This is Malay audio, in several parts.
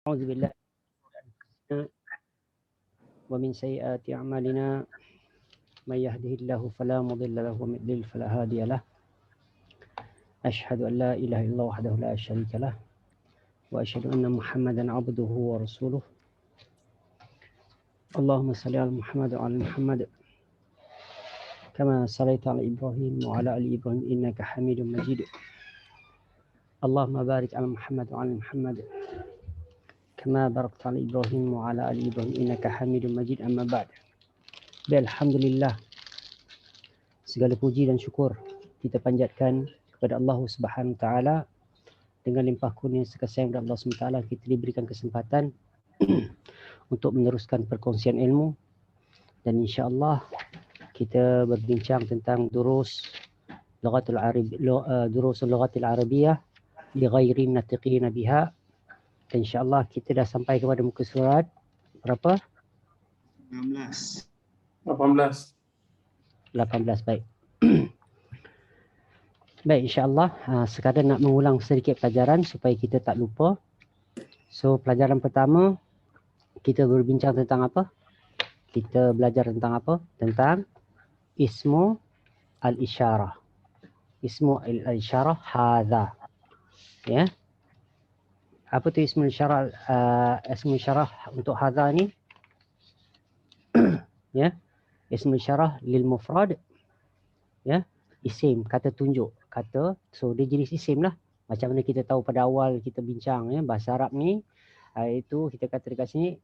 أعوذ بالله ومن سيئات أعمالنا من يهده الله فلا مضل له ومن يضلل فلا هادي له أشهد أن لا إله إلا الله وحده لا شريك له وأشهد أن محمدا عبده ورسوله اللهم صل على محمد وعلى محمد كما صليت على إبراهيم وعلى آل إبراهيم إنك حميد مجيد اللهم بارك على محمد وعلى محمد كما باركت على إبراهيم وعلى آل إبراهيم إنك حميد مجيد أما بعد Alhamdulillah, segala puji dan syukur kita panjatkan kepada Allah Subhanahu Taala dengan limpah kurnia sekasih dari Allah Subhanahu Taala kita diberikan kesempatan untuk meneruskan perkongsian ilmu dan insya-Allah kita berbincang tentang durus lughatul arabiyah li ghairi natiqina biha. Dan insya-Allah kita dah sampai kepada muka surat berapa? 18. 18 baik. Baik, insya-Allah sekadar nak mengulang sedikit pelajaran supaya kita tak lupa. So pelajaran pertama kita berbincang tentang apa? Kita belajar tentang apa? Tentang ismu al-isyarah. Ismu al-isyarah hadza. Ya. Apa tu ismu al-isyarah? Ismu al-isyarah untuk hadza ni? Ya. Ismu al-isyarah lil mufrad. Ya. Isim, kata tunjuk, kata, so dia jenis isim lah. Macam mana kita tahu pada awal kita bincang ya, bahasa Arab ni itu kita kata dekat sini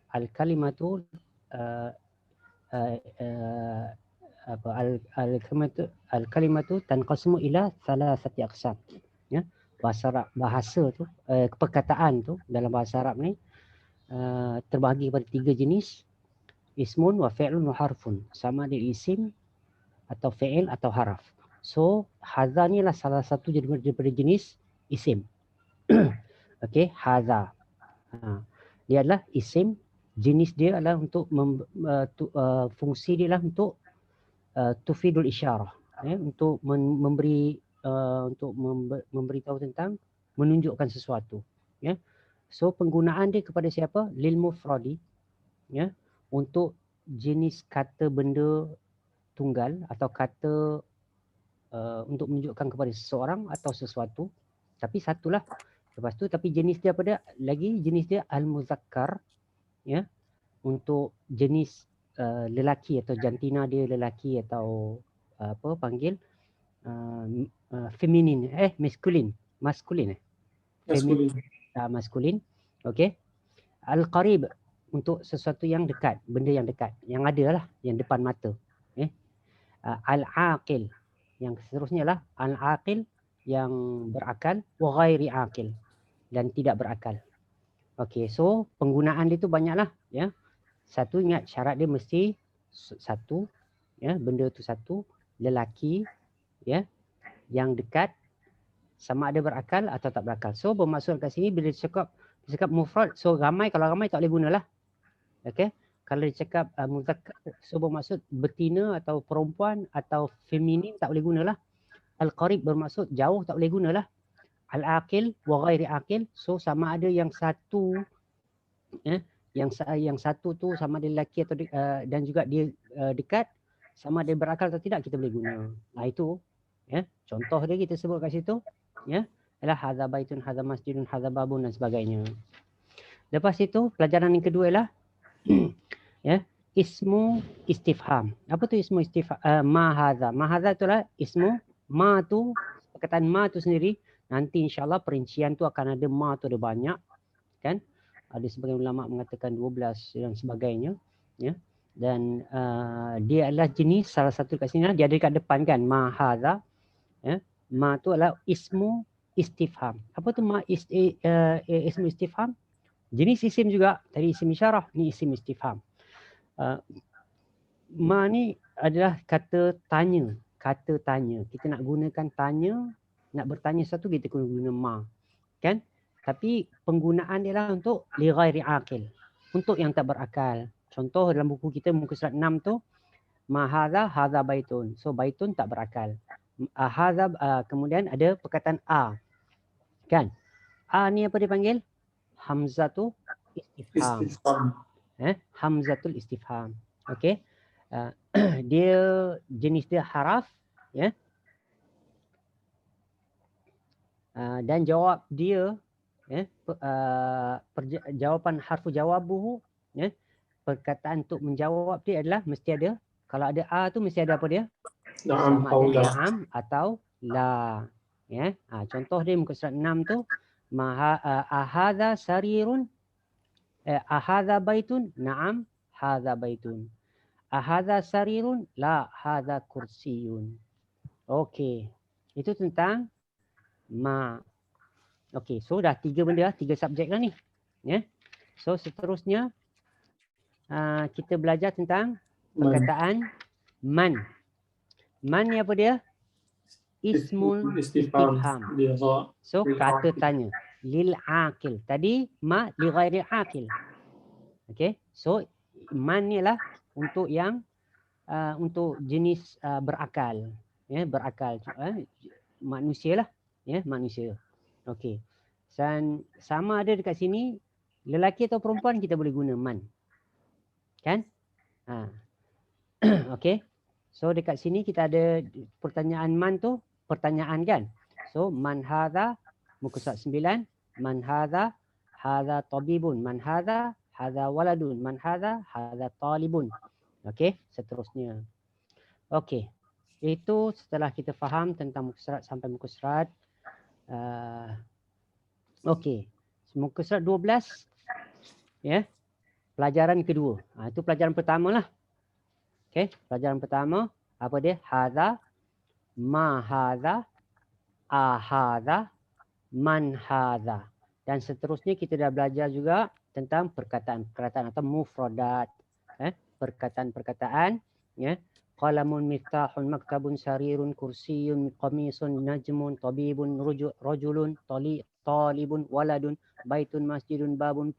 al-kalimatu al-kalimatu tanqasimu ila thalathati aqsam. Ya, bahasa Arab, bahasa tu perkataan tu dalam bahasa Arab ni terbahagi kepada 3 jenis, ismun wa fi'lun wa harfun. Sama ada isim atau fi'il atau haraf. So, hadza ni adalah salah satu daripada jenis isim. Okey, hadza. Dia adalah isim, jenis dia adalah untuk fungsi dia adalah untuk tufidul isyarah, untuk memberi untuk memberitahu tentang menunjukkan sesuatu, ya. So penggunaan dia kepada siapa? Lil mufradi, ya, untuk jenis kata benda tunggal atau kata untuk menunjukkan kepada seseorang atau sesuatu, tapi satulah. Lepas tu tapi jenis dia pada lagi jenis dia al-muzakkar, ya, untuk jenis lelaki atau jantina dia lelaki atau apa panggil feminin maskulin maskulin. Okey. Al-qarib untuk sesuatu yang dekat, benda yang dekat, yang ada lah, yang depan mata. Al-aqil, yang seterusnya lah al-aqil yang berakal, wa ghairi aqil, dan tidak berakal. Okey, so penggunaan dia tu banyaklah, ya. Satu, ingat syarat dia mesti satu, ya, benda tu satu, lelaki, ya, yang dekat, sama ada berakal atau tak berakal. So bermaksud kat sini bila cakap mufrad, so ramai, kalau ramai tak boleh gunalah. Okey. Kalau dia cakap muzakkar, so bermaksud betina atau perempuan atau feminin tak boleh gunalah. Al-qarib bermaksud jauh tak boleh gunalah. Al-aqil wa ghairi aqil, so sama ada yang satu, ya, yang satu tu sama ada lelaki atau dan juga dia dekat, sama ada berakal atau tidak, kita boleh guna. Itu, ya, contoh dia kita sebut kat situ, ya, ialah hadza baitun, hadza masjidun, hadza babun dan sebagainya. Lepas itu pelajaran yang kedua ialah ya, ismu istifham. Apa tu ismu istifham? Ma hadza. Ma hadza itulah ismu. Ma tu, perkataan ma tu sendiri, nanti insya-Allah perincian tu akan ada ma tu ada banyak, kan? Ada sebagian ulama mengatakan 12 dan sebagainya, ya. Dan dia adalah jenis salah satu kat sini, dia ada dekat depan kan, ma hadza, ya. Ma tu adalah ismu istifham. Apa tu ma ismu istifham? Jenis isim juga. Tadi isim isyarah, ni isim istifham. Ma ni adalah kata tanya. Kata tanya. Kita nak gunakan tanya, nak bertanya sesuatu, kita guna ma. Kan? Tapi penggunaan dia lah untuk li ghairi aqil. Untuk yang tak berakal. Contoh dalam buku kita, muka surat 6 tu, ma hadza, hadza baitun. So baitun tak berakal. Hadza, kemudian ada perkataan a. Kan? A ni apa dia panggil? hamzatu istifham. Istifham. Hamzatul istifham. Okey. Dia jenis dia haraf, ya. Dan jawab dia, ya, jawapan harfu jawabuhu, ya, perkataan untuk menjawab dia adalah mesti ada, kalau ada a tu mesti ada apa dia? Na'am Sama atau ada la. na'am atau la, ya. Contoh dia muka surat 6 tu, ahadha sarirun, ahadha baitun, na'am hadha baitun. Ahadha sarirun, la hadha kursiyun. Okey. Itu tentang ma. Okey, so dah 3 benda, 3 subjek dah ni. Ya. So seterusnya kita belajar tentang perkataan man. Man ni apa dia? Ismul istifham. Dia za. So Lil kata aqil. tanya. Lil aqil. Tadi ma li ghairil aqil. Okey. So man ni lah untuk yang untuk jenis berakal. Ya, berakal. Manusia lah. Ya, manusia. Okey. Dan sama ada dekat sini lelaki atau perempuan kita boleh guna man. Kan? Okey. So dekat sini kita ada pertanyaan man tu, pertanyaan kan. So man hadha, muka surat 9, man hadha, hadha tabibun, man hadha, hadha waladun, man hadha, hadha talibun. Okey, seterusnya. Okey. Itu setelah kita faham tentang muka surat sampai muka surat okey. Muka surat 12, ya. Pelajaran kedua. Itu pelajaran pertama lah. Okey, pelajaran pertama apa dia? Hadza, ma hadza, ahadza, man hadza. Dan seterusnya kita dah belajar juga tentang perkataan-perkataan atau mufradat. Perkataan-perkataan, ya. Qalamun, miftahun, maktabun, sarirun, kursiyun, qamisun, najmun, tabibun, rajulun, talibun, waladun, baitun, masjidun, babun,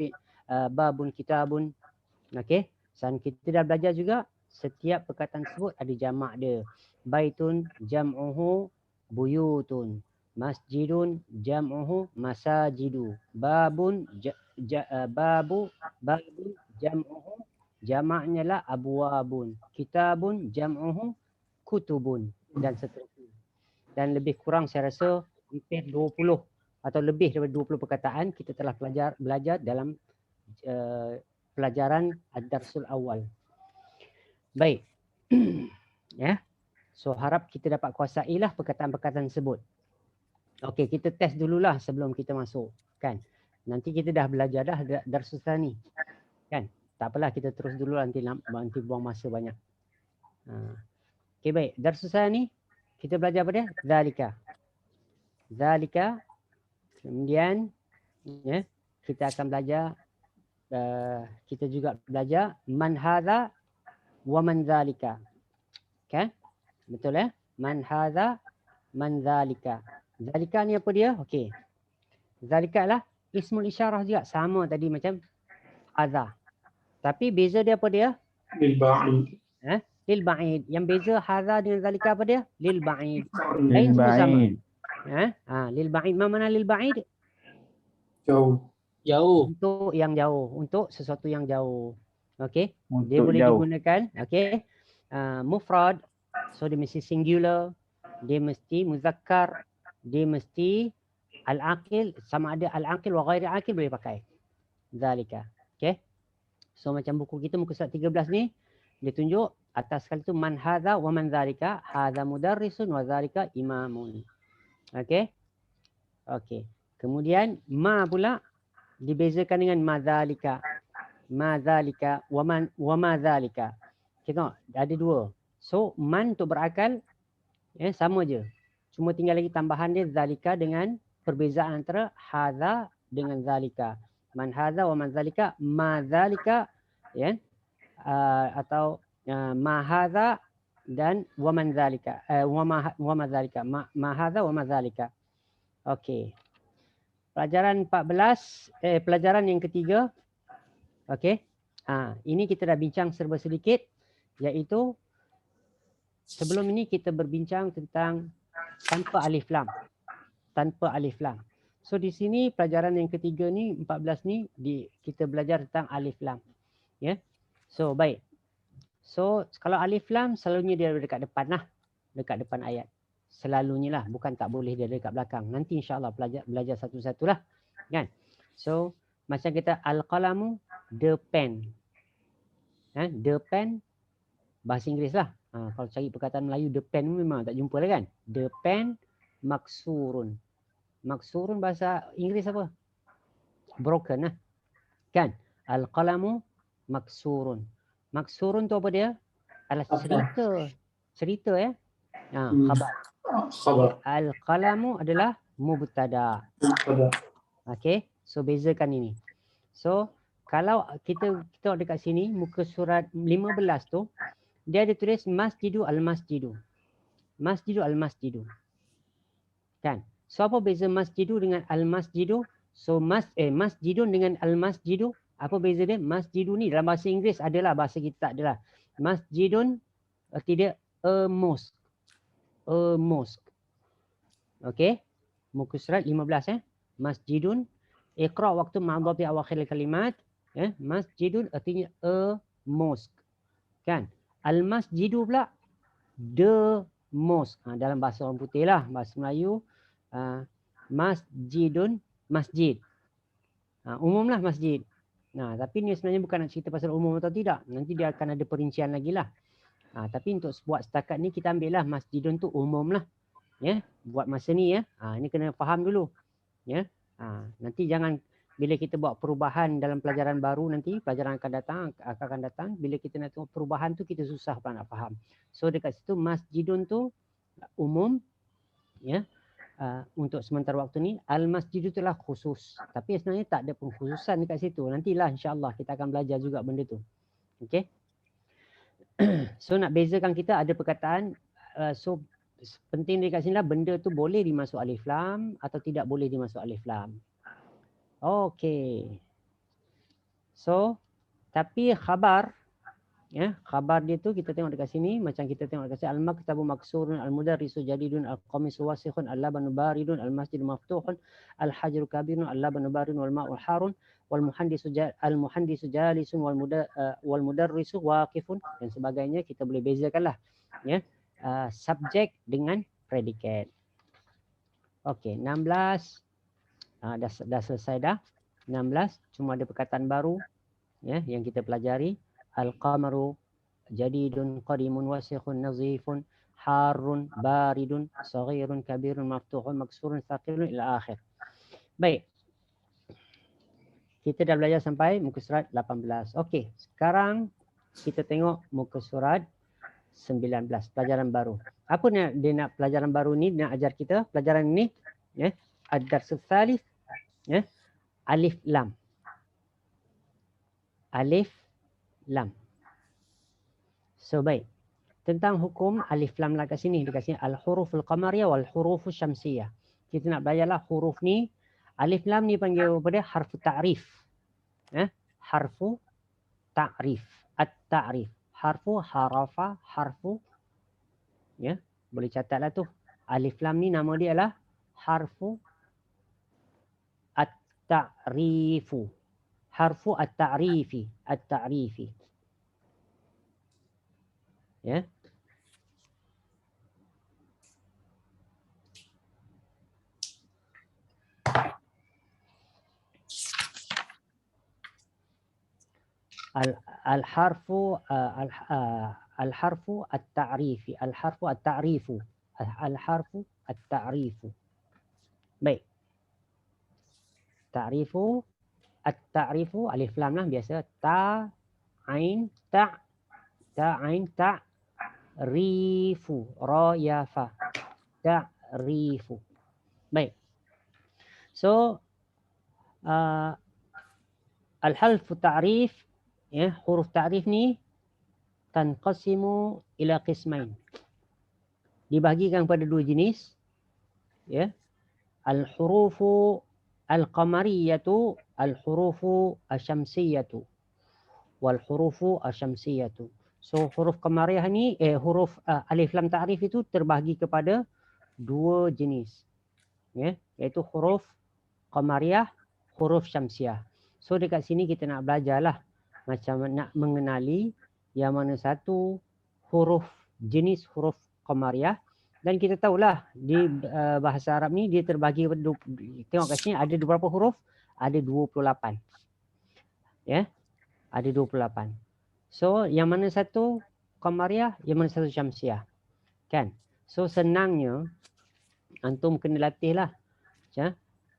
kitabun. Okey. Dan kita dah belajar juga setiap perkataan tersebut ada jamak dia. Baitun jam'uhu buyutun. Masjidun jam'uhu masajidu. Babun babu jam'uhu jamaknya lah abwabun. Kitabun jam'uhu kutubun dan seterusnya. Dan lebih kurang saya rasa hampir 20 atau lebih daripada 20 perkataan kita telah belajar dalam pelajaran ad-darsul awal. Baik. Ya. So harap kita dapat kuasailah perkataan-perkataan tersebut. Okey, kita test dululah sebelum kita masuk, kan. Nanti kita dah belajar dah darsul tsani. Kan? Tak apalah kita terus dulu nanti buang masa banyak. Okey, baik. Darsul tsani kita belajar apa dia? Zalika. Zalika. Kemudian ya, kita akan belajar kita juga belajar man hadza wa man zalika. Okay? Betul ya? Man hadza, man zalika. Zalika ni apa dia? Okey. Zalika lah ismul isyarah juga. Sama tadi macam hadza. Tapi beza dia apa dia? Lil ba'id. Lil ba'id. Yang beza hadza dengan zalika apa dia? Lil ba'id. Lain semua sama. Lil ba'id. Mana lil ba'id? Jauh. Jauh. Untuk yang jauh. Untuk sesuatu yang jauh. Okey. Dia Untuk boleh jauh. digunakan. Okey. Mufrad. So dia mesti singular. Dia mesti muzakkar. Dia mesti al-aqil. Sama ada al-aqil wa ghairi aqil boleh pakai. Zalika. Okey. So macam buku kita muka surat 13 ni. Dia tunjuk atas sekali tu man hadza wa man zalika. Hadza mudarrisun wa zalika imamun. Okey. Okey. Kemudian ma pula dibezakan dengan madzalika. Madzalika wa madzalika. Tengok ada dua. So man untuk berakal sama je. Cuma tinggal lagi tambahan dia zalika dengan perbezaan antara hadza dengan zalika. Man hadza wa man zalika, madzalika ya. Atau ma hadza dan wa man zalika. Wa madzalika. Ma hadza wa madzalika. Okey. Pelajaran 14, pelajaran yang ketiga. Okey. Ini kita dah bincang serba sedikit, iaitu sebelum ini kita berbincang tentang tanpa alif lam. Tanpa alif lam. So di sini pelajaran yang ketiga ni 14 ni kita belajar tentang alif lam. Ya. So baik. So kalau alif lam selalunya dia dekat depan lah. Dekat depan ayat. Selalunya lah. Bukan tak boleh dia dekat belakang. Nanti insyaAllah belajar satu-satulah. Kan? So macam kita al-qalamu, the pen. The pen bahasa Inggeris lah. Kalau cari perkataan Melayu the pen memang tak jumpa lah kan. The pen maksurun. Maksurun bahasa Inggeris apa? Broken lah. Kan? Al-qalamu maksurun. Maksurun tu apa dia? Adalah cerita. Cerita ya. Khabar. Khabar. Al-qalamu adalah mubtada. Okey. So bezakan ini. So kalau kita dekat sini muka surat 15 tu dia ada tulis masjidu al-masjidu. Masjidu al-masjidu. Kan? So apa beza masjidu dengan al-masjidu? So masjidun dengan al-masjidu, apa beza dia? Masjidu ni dalam bahasa Inggeris adalah, bahasa kita tak adalah. Masjidun tidak a mosque. A mosque. Okey. Muka surat 15 Masjidun iqra waktu ma'dhafi awakhir kalimat. Masjidun artinya a mosque. Kan? Al-masjidu pula the mosque. Dalam bahasa orang putih lah, bahasa Melayu masjidun masjid. Umumlah masjid. Tapi ni sebenarnya bukan nak cerita pasal umum atau tidak. Nanti dia akan ada perincian lagi lah. Tapi untuk buat setakat ni kita ambil lah masjidun tu umum lah. Ya, buat masa ni ya. Ini kena faham dulu. Ya. Nanti jangan bila kita buat perubahan dalam pelajaran baru nanti, pelajaran akan datang, bila kita nak tengok perubahan tu kita susah pula nak faham. So dekat situ masjidun tu umum ya. Untuk sementara waktu ni al-masjid itulah khusus. Tapi sebenarnya tak ada pengkhususan dekat situ. Nantilah insya-Allah kita akan belajar juga benda tu. Okey. So nak bezakan kita ada perkataan so penting dekat sini lah benda tu boleh dimasuk alif lam atau tidak boleh dimasuk alif lam. Okey. So tapi khabar ya, khabar dia tu kita tengok dekat sini macam kita tengok dekat sini al-maktabu maksurun, al-mudarrisu jadidun, al-qamisu wasikhun, al-labanu baridun, al-masjidu maftuhun, al-hajru kabirun, al-labanu baridun wal ma'u harun, wal muhandisu jalisun wal mudarrisu waqifun dan sebagainya. Kita boleh bezakanlah ya, subjek dengan predikat. Okey, 16 dah selesai dah. 16 cuma ada perkataan baru ya yang kita pelajari. Al-qamaru jadidun qadimun wasikhun nazifun harun baridun saghirun kabirun maftuhun maksurun thaqilun ila akhir. Baik. Kita dah belajar sampai muka surat 18. Okey, sekarang kita tengok muka surat 19, pelajaran baru. Apa dia nak pelajaran baru ni nak ajar kita? Pelajaran ni ya, ad-darsus tsalits ya, alif lam. Alif lam. So baik. Tentang hukum alif lam lah kat sini. Dekat sini al-huruful qamariyah wal hurufus syamsiyah. Kita nak belajarlah huruf ni. Alif lam ni panggil apa dia? Harfu ta'rif. Harfu ta'rif. At-ta'rif. Harfu harafa harfu. Ya, boleh catatlah tu. Alif lam ni nama dia adalah harfu at-ta'rifu. Harfu at-ta'rifi. At-ta'rifi. Ya. Al-harfu al-harfu at-ta'rifi. Al-harfu at-ta'rifu. Al-harfu at-ta'rifu. Baik. Ta'rifu at-ta'rifu alif lam lah biasa. Ta ain ta ain ta rifu ra ya fa ta'rifu. Baik. So al-harfu ta'rif ya, huruf ta'rif ni tanqasimu ila qismain. Dibahagikan pada dua jenis ya. Al-hurufu al-qamariyatu, al-hurufu asy-syamsiyatu wal hurufu asy-syamsiyatu. So huruf qamariyah ni huruf alif lam ta'rif itu terbahagi kepada dua jenis. Ya, iaitu huruf qamariyah, huruf syamsiah. So dekat sini kita nak belajarlah macam nak mengenali yang mana satu huruf jenis huruf qamariyah. Dan kita tahulah di bahasa Arab ni dia terbagi, tengok kat sini ada berapa huruf? Ada 28. Ya, ada 28. So yang mana satu qamariyah, yang mana satu syamsiah. Kan? So senangnya antum kena latih lah.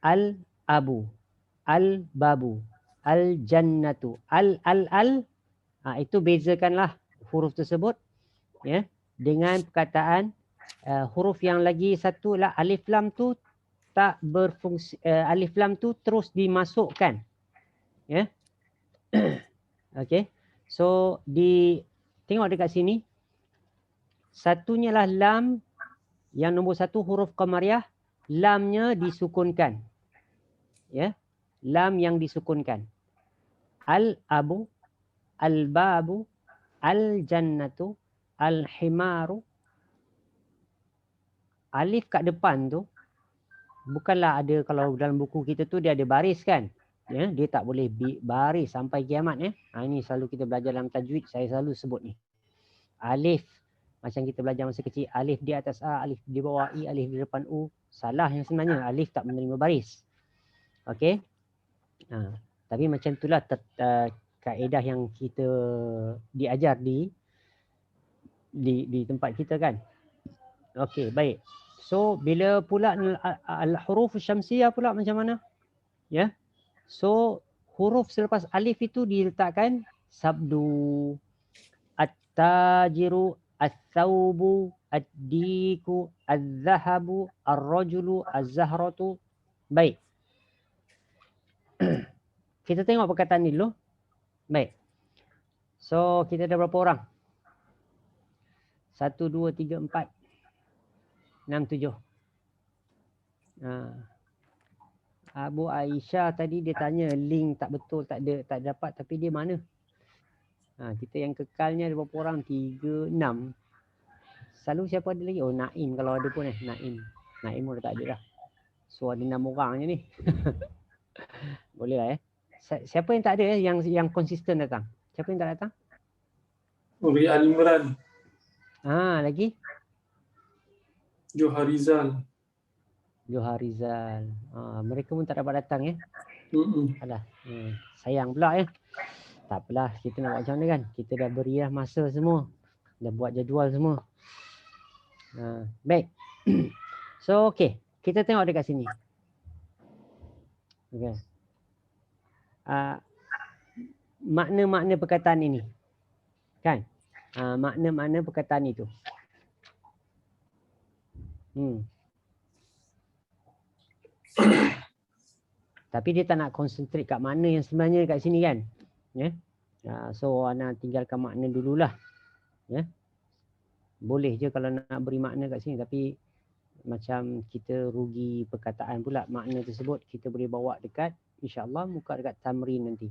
Al-abu, al-babu, al-jannatu, al. Itu bezakanlah huruf tersebut ya dengan perkataan huruf yang lagi satu lah, alif lam tu tak berfungsi, alif lam tu terus dimasukkan. Ya. Okey. So tengok dekat sini. Satunya lah lam, yang nombor satu huruf qamariyah, lamnya disukunkan. Ya. Lam yang disukunkan. Al-abu, al-babu, al-jannatu, al-himaru. Alif kat depan tu bukanlah ada, kalau dalam buku kita tu dia ada baris kan. Ya, dia tak boleh baris sampai kiamat ya. Ini selalu kita belajar dalam tajwid, saya selalu sebut ni. Alif macam kita belajar masa kecil, alif di atas A, alif di bawah I, alif di depan U. Salah yang sebenarnya, alif tak menerima baris. Okey. Tapi macam itulah kaedah yang kita diajar di tempat kita kan. Okey, baik. So bila pula al-huruf syamsiyah pula macam mana? Ya. So huruf selepas alif itu diletakkan sabdu, at-tajiru, at-thawbu, ad-diku, az-zahabu, ar-rajulu, az-zahratu. Baik. Kita tengok perkataan ni dulu. Baik. So kita ada berapa orang? 1, 2, 3, 4, 6, 7. Abu Aisyah tadi dia tanya link tak betul, tak dapat, tapi dia mana? Kita yang kekalnya ada berapa orang? 3, 6. Selalu siapa ada lagi? Oh, Naim kalau ada pun Naim. Naim dah tak ada dah. So ada 6 orang je ni. Boleh lah Siapa yang tak ada yang konsisten datang? Siapa yang tak datang? Uri Al-Imran. Lagi? Joharizal. Joharizal. Mereka pun tak dapat datang ya. Alah, sayang pula ya. Tak apalah, kita nak buat macam mana kan? Kita dah beri masa semua. Dah buat jadual semua. Baik. So okey, kita tengok dekat sini. Okey. Makna-makna perkataan ini. Kan? Makna-makna perkataan itu. Tapi dia tak nak konsentrate kat makna yang sebenarnya kat sini kan. Ya. So ana tinggalkan makna dululah. Ya. Boleh je kalau nak beri makna kat sini, tapi macam kita rugi perkataan pula. Makna tersebut kita boleh bawa dekat insya-Allah muka dekat tamrin nanti.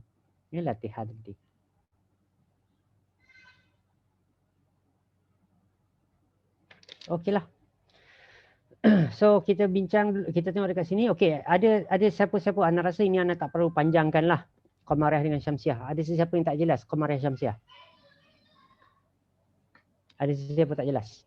Ya, latihan nanti. Okeylah. So kita bincang, kita tengok dekat sini. Okey, ada siapa-siapa, ana rasa ini ana tak perlu panjangkanlah qamariyah dengan syamsiah. Ada sesiapa yang tak jelas qamariyah syamsiah? Ada sesiapa tak jelas?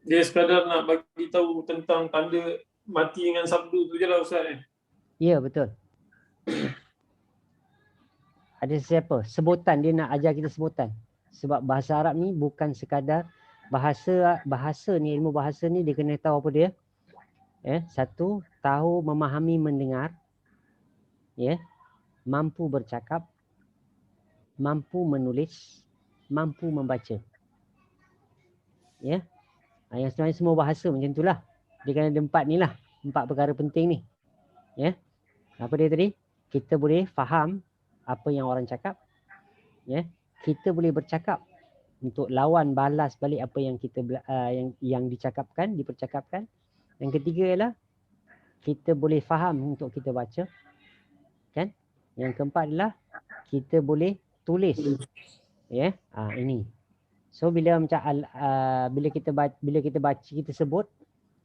Dia sekadar nak bagi tahu tentang tanda mati dengan sabdu tu je lah Ustaz. Ya, betul. Ada sesiapa? Sebutan, dia nak ajar kita sebutan. Sebab bahasa Arab ni bukan sekadar bahasa ni, ilmu bahasa ni dia kena tahu apa dia. Satu, tahu memahami mendengar. Ya. Mampu bercakap, mampu menulis, mampu membaca. Ya. Yang sebenarnya semua bahasa macam itulah. Dia kena ada 4 ni lah. 4 perkara penting ni. Ya. Apa dia tadi? Kita boleh faham apa yang orang cakap. Ya. Kita boleh bercakap untuk lawan balas balik apa yang kita yang dicakapkan, dipercakapkan. Yang ketiga ialah kita boleh faham untuk kita baca. Kan? Yang keempat adalah kita boleh tulis. Ya. Ini. So bila macam bila kita baca kita sebut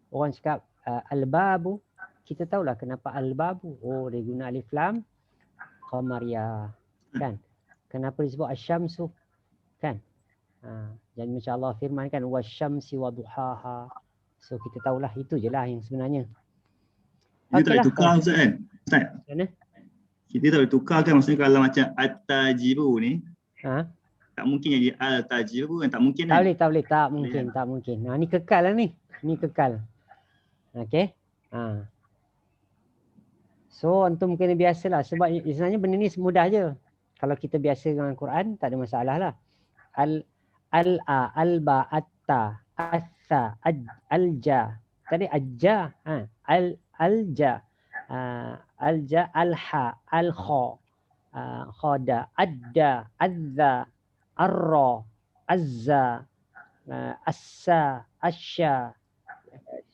orang cakap al-babu, kita tahulah kenapa al-babu. Oh, dia guna alif lam qamariyah kan. Kenapa disebut asy-syamsu kan? Jadi macam Allah firman kan wasyamsi waduhaha. So kita tahulah itu je lah yang sebenarnya. Kita tak boleh tukar Ustaz kan? Ustaz. Mana? Kita tak boleh tukar kan, maksudnya kalau macam at-tajiru ni tak mungkin jadi al-tajiru kan, tak mungkin kan? Tak mungkin. Ni kekal lah ni. Ni kekal. Okey. So antum kena biasalah sebab sebenarnya benda ni mudah je. Kalau kita biasa dengan Quran tak ada masalah lah. Al-ba, atta, assa, alja. Tadi ajja, alja, alja, alha, alkha, khada, adda, azza, arra, azza, assa, asya,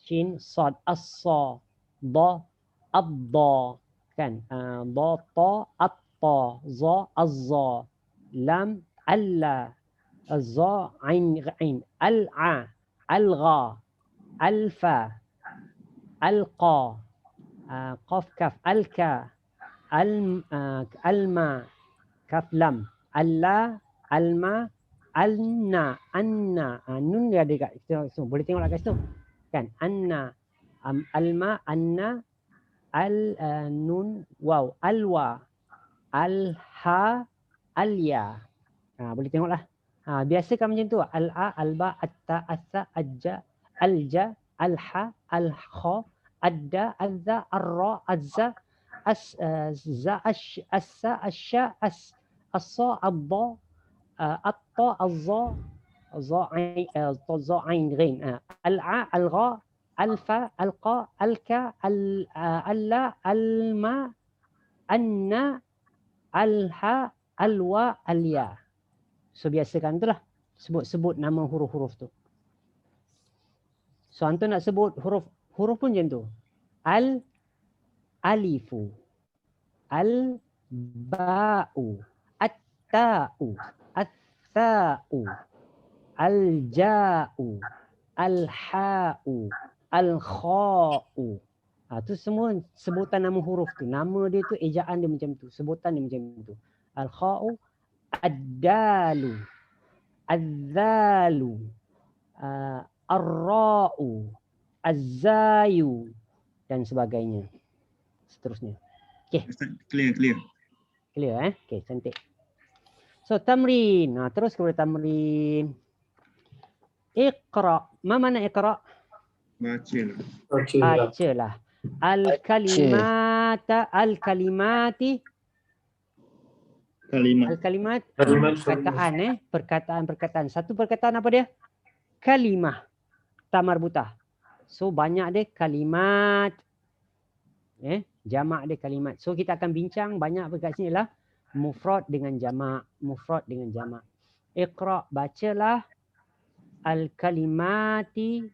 shin, sad, assa, da, adda, kan? Da, ta, atta, za, azza, lam, alla, الظا عين عين الع الغى الفا القى قاف كاف الكا الما كاف لم الا الما alna nun dia ada kat situ, boleh tengok kat situ kan, anna alma anna nun waw alwa alha alya, boleh tengoklah. Biasakan macam tu. Al-a, al-ba, atta, assa, ajja, alja, alha, alkha, adda, azza, arra, azza, azza, assa, asya, assa, adda, atta, azza, za, ain, ghain. Al-a, algha, alfa, alqa, alka, alla, alma, anna, alha, alwa, alya. So biasakan itulah sebut nama huruf-huruf tu. So antum nak sebut huruf pun macam tu. Al alifu, al ba'u, at-ta'u, at-tha'u, al ja'u, al ha'u, al kha'u. Tu semua sebutan nama huruf tu. Nama dia tu ejaan dia macam tu, sebutan dia macam tu. Al kha'u, ad-dalu, az-zalu, ar-ra'u, az-zayu dan sebagainya. Seterusnya. Okey. Clear. Clear Okey, cantik. So tamrin. Terus kepada tamrin. Iqra. Ma mana iqra? Bacalah. Al-kalimati Al-kalimat perkataan. Satu perkataan apa dia? Kalimah. Tamarbutah. So banyak dia kalimat. Jamak dia kalimat. So kita akan bincang banyak perkat sini lah mufrad dengan jamak. Iqra, bacalah al-kalimati,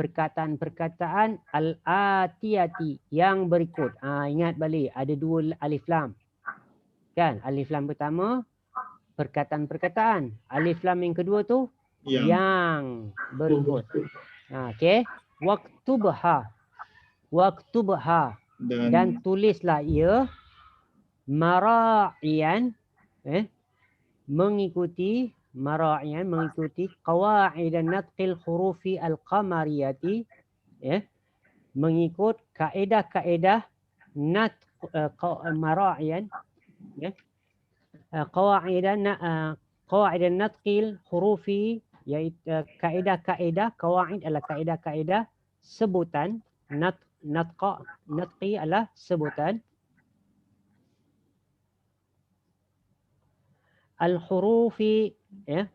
perkataan-perkataan al-atiyati yang berikut. Ingat balik ada dua alif lam. Kan, alif lam pertama perkataan-perkataan, alif lam yang kedua tu yang berikut. Okey, waktubha dan tulislah ia mara'ian mengikuti qawaid natqil hurufi al-qamariyati, mengikut kaedah-kaedah mara'ian qawaid natqil hurufi, iaitu kaedah-kaedah. Qawaid adalah kaedah-kaedah sebutan, natqi adalah sebutan, al-hurufi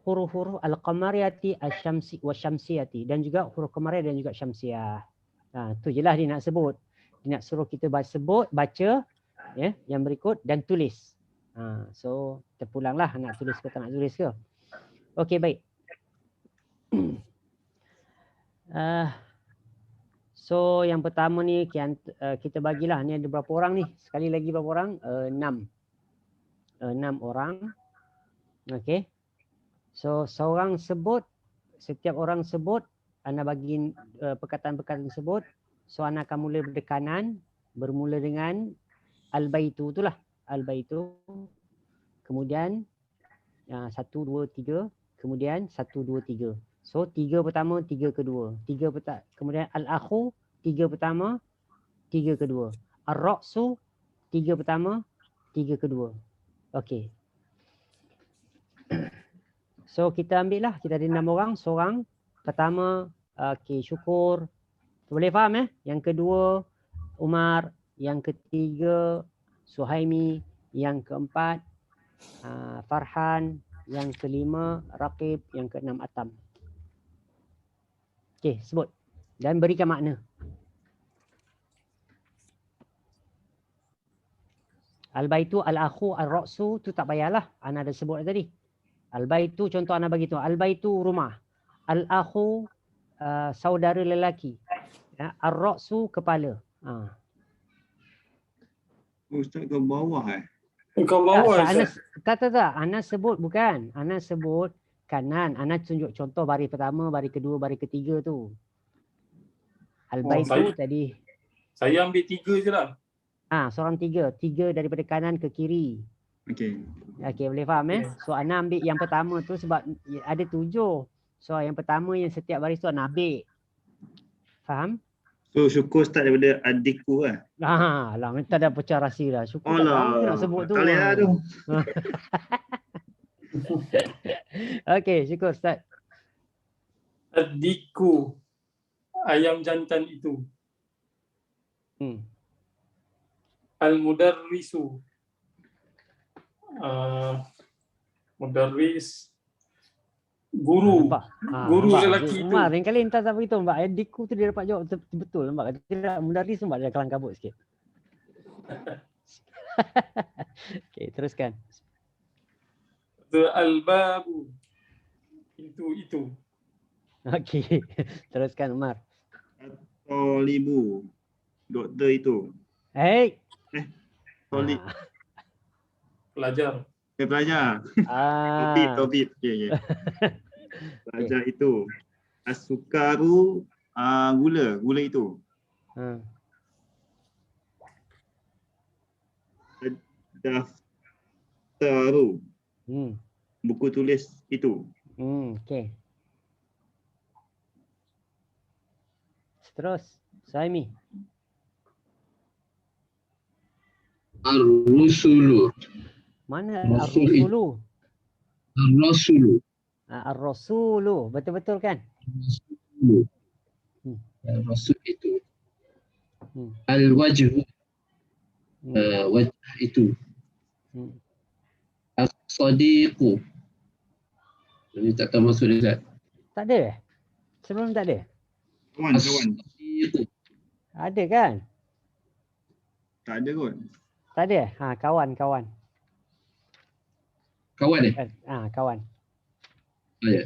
huruf-huruf al-qamariyati asy-syamsi wasyamsiyati, dan juga huruf qamariyah dan juga syamsiyah. Tu jelah dia nak sebut. Dia nak suruh kita baca yang berikut dan tulis. So terpulanglah nak tulis ke tak nak tulis ke. Okey, baik. So yang pertama ni kita bagilah, ni ada berapa orang ni? Sekali lagi berapa orang? 6 orang. Okey. So seorang sebut, setiap orang sebut, anda bagi perkataan-perkataan sebut. So anda akan mula dari kanan, bermula dengan al-baitu itulah, al-baitu. Kemudian 1, 2, 3, kemudian 1, 2, 3. So 3 pertama, 3 kedua. Kemudian al-akhu 3 pertama, 3 kedua. Ar-ra'su 3 pertama, 3 kedua. Okey. So kita ambil lah, kita ada 6 orang, seorang pertama okey, Syukur. Boleh faham Yang kedua Umar, yang ketiga Suhaimi, yang keempat Farhan, yang kelima Raqib, yang keenam Atam. Okey, sebut dan berikan makna. Al-baitu, al-akhu, al-ra'su tu tak payahlah, ana dah sebut tadi. Al-baitu contoh ana bagi tu, al-baitu rumah. Al-akhu saudara lelaki. Ya, ar-ra'su kepala. Ustaz ke bawah Kau bawah tak. Ana sebut bukan. Ana sebut kanan. Ana tunjuk contoh baris pertama, baris kedua, baris ketiga tu. Al-baitu tadi. Saya ambil 3 je lah. Seorang 3. 3 daripada kanan ke kiri. Okey. Okey, boleh faham So ana ambil yang pertama tu sebab ada 7. So yang pertama yang setiap baris tu ana ambil. Faham? So Syukur start daripada adikku lah. Lah minta dah pecah rahsia dah. Syukur tak tahu nak sebut tu. Tak boleh lah tu. Okey, Syukur start. Adikku, ayam jantan itu. Al-mudarrisu, mudarris, guru. Guru lelaki itu. Umar, lain kali entah tak beritahu Mbak. Adikku tu dia dapat jawab betul Mbak. Tidak mudarris Mbak dia kelang kabut sikit. Okey, teruskan. Al-babu, itu. Okey, teruskan Umar. Tolibu, doktor itu. Tolib. Pelajar. Pelajar. Tobib. Okey. Pelajar itu. As-sukaru, gula itu. Daftaru, buku tulis itu. Okey. Terus, Saimi. Ar-rusulu. Mana ar-rusulu? Ar-rasulu. Ar-rasulu. Betul-betul kan? Ar-rasul itu. Al-wajhu. Wajah itu. As-sadiqu. Ini tak tahu maksud dia. Tak ada? Sebelum tak ada? Kawan. Ada kan? Tak ada kot. Tak ada? Kawan. Kawan Kawan. Ya.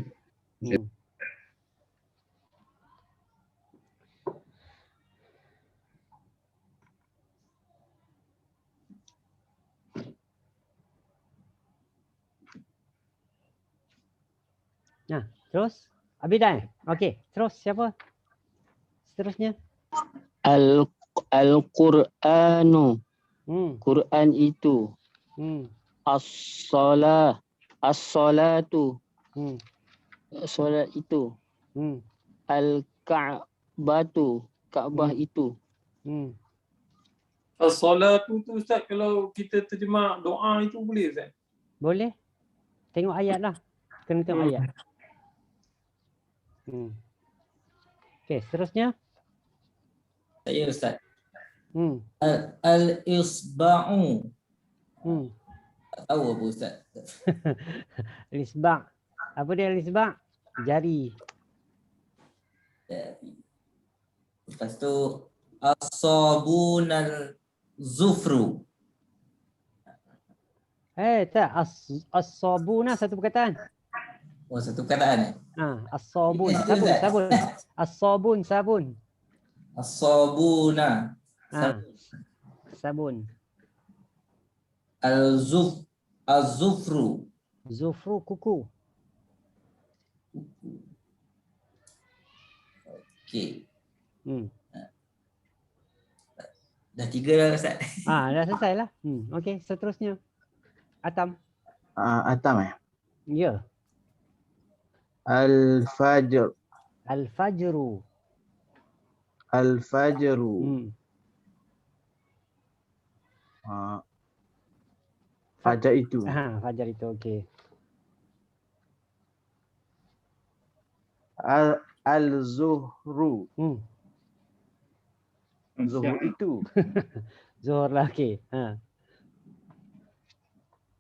Terus? Abidan? Okey, terus siapa? Seterusnya. Al-Qur'anu. Quran itu. As-salatu. Salat itu. Al-Ka'batu. Kaabah itu. As-salatu tu Ustaz, kalau kita terjemah doa itu boleh Ustaz? Boleh. Tengok ayat lah. Kena tengok ayat. Okey, seterusnya. Saya Ustaz. Al-isba'u. Tak tahu apa Ustaz. Al-isba'. Apa dia al-isba'? Jari. Lepas tu as-sabunal zufru. Tak. As-sabuna satu perkataan. Oh, satu perkataan as-sabun. Sabun. As-sabun, sabun. As-sabuna. Sabun. Az-zufru. Zufru, kuku. Okey. Hmm. Dah 3 dah Ustaz. Dah selesai lah. Okey, seterusnya. Atam. Atam Ya. Al-Fajr. Al-Fajru. Al-Fajru. Fajar itu. Fajar itu, okey. Al-Zuhru. Zuhur itu. Zuhur lah, okey.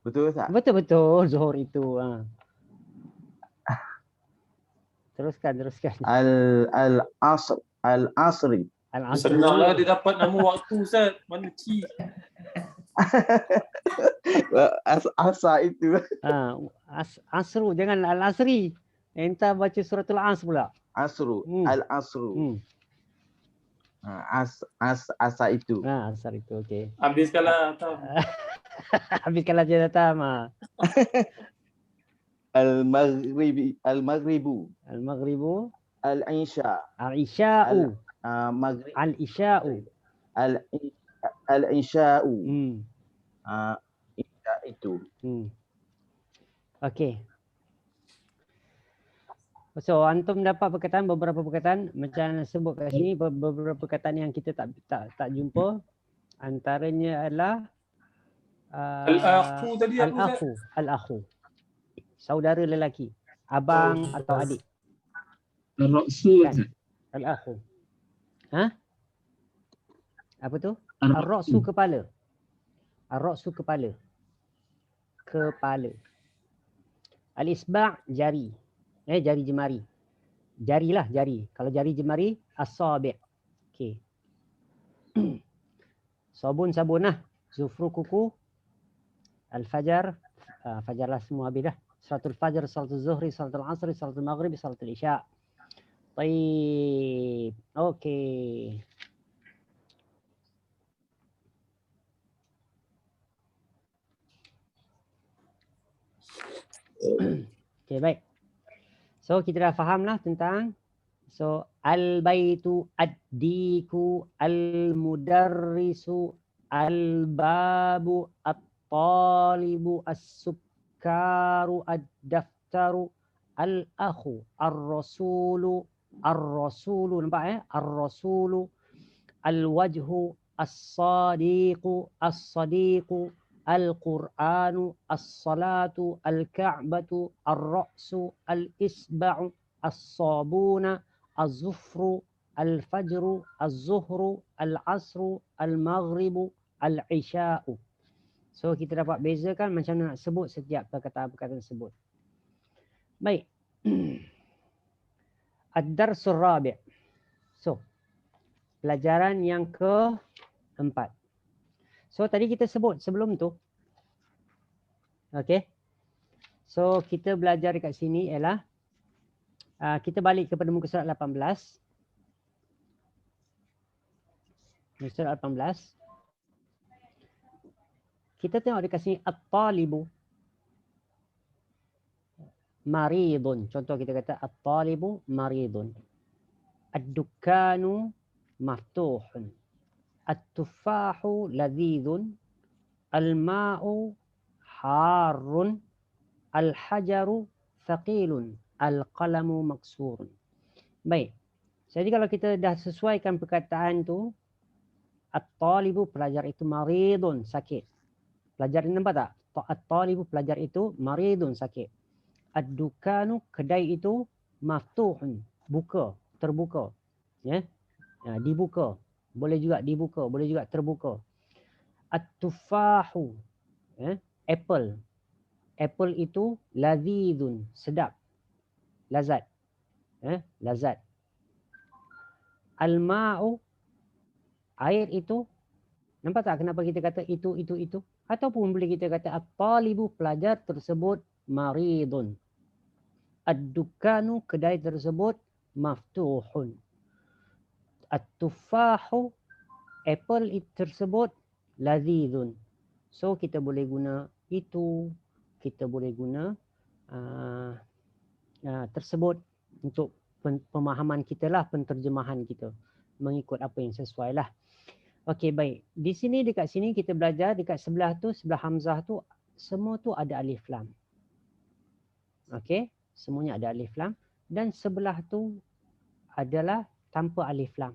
Betul tak? Betul, zuhur itu. Teruskan. Al-Asr. Al-Asri. Senanglah dia dapat nama waktu Ustaz. Mana ci? Asa itu. Asru, jangan Al-Asri. Entah baca suratul As pula. Asru. Al-Asru. Asa itu. Asar itu, okey. Habiskanlah Atam. Habiskanlah je Atam. Al-Maghribu. Al-Maghribu. Al-Isha. Al-Isya'u. Maghrib. Al-Isya'u. Al-Isya'u. Isya itu. Okey. So, antum dapat perkataan, beberapa perkataan macam sebut kat sini, beberapa perkataan yang kita tak jumpa. Antaranya adalah Al-akhu tadi apa Ustaz? Al-akhu. Saudara lelaki, abang atau adik. Al-Ra'su. Al-akhu. Apa tu? Ar-ra'su kepala. Ar-ra'su kepala. Kepala. Al-isba' jari. Jari jemari. Jarilah jari. Kalau jari jemari, as-sabi'. Okey. Sabun lah. Zufru kuku. Al-fajar. Fajarlah semua habis dah. Salatul fajar, salatul zuhri, salatul asri, salatul maghrib, salatul isya'. Baik. Okey. Okey, baik. So kita dah faham lah tentang al-baitu, ad-diku, al-mudarrisu, al-babu, at-talibu, as-sukkaru, ad-daftaru, al-akhu, ar-rasulu, nampak ar-rasulu, al-wajhu, as-sadiqu, Al-Qur'anu, as-salatu, al-ka'batu, ar-ra'su, al-isba'u, as-sabuna, az-zufru, al-fajru, az-zuhru, al-asru, al-maghribu, al-isya'u. So kita dapat bezakan macam mana nak sebut setiap perkataan-perkataan tersebut. Baik. Ad-darsul rabi'. So, pelajaran yang keempat. So tadi kita sebut sebelum tu. Okey. So kita belajar dekat sini ialah kita balik kepada muka surat 18. Muka surat 18. Kita tengok dekat sini at-talibu maridun. Contoh kita kata at-talibu maridun. Ad-dukkanu maftuhun. At-tuffahu ladhidun, al-ma'u harun, al-hajaru thaqilun, al-qalamu maksurun. Baik. Jadi kalau kita dah sesuaikan perkataan tu, at-talibu pelajar itu maridun, sakit. Pelajar ini nampak tak? At-talibu pelajar itu maridun, sakit. Ad-dukanu kedai itu maftuhun, buka, terbuka. Ya. Dibuka. Boleh juga dibuka, boleh juga terbuka. At-tufahu, apple. Apple itu lazidun, sedap. Lazat. Lazat. Al-ma'u, air itu, nampak tak kenapa kita kata itu. Ataupun boleh kita kata at-talibu, pelajar tersebut maridun. Ad-dukanu, kedai tersebut maftuhun. At-tufahu, apple tersebut lazidun. So kita boleh guna itu, kita boleh guna tersebut untuk pemahaman kita lah, penterjemahan kita mengikut apa yang sesuai lah. Okey, baik. Di sini, dekat sini kita belajar dekat sebelah tu, sebelah hamzah tu semua tu ada alif lam. Okey, semuanya ada alif lam, dan sebelah tu adalah tanpa alif lam.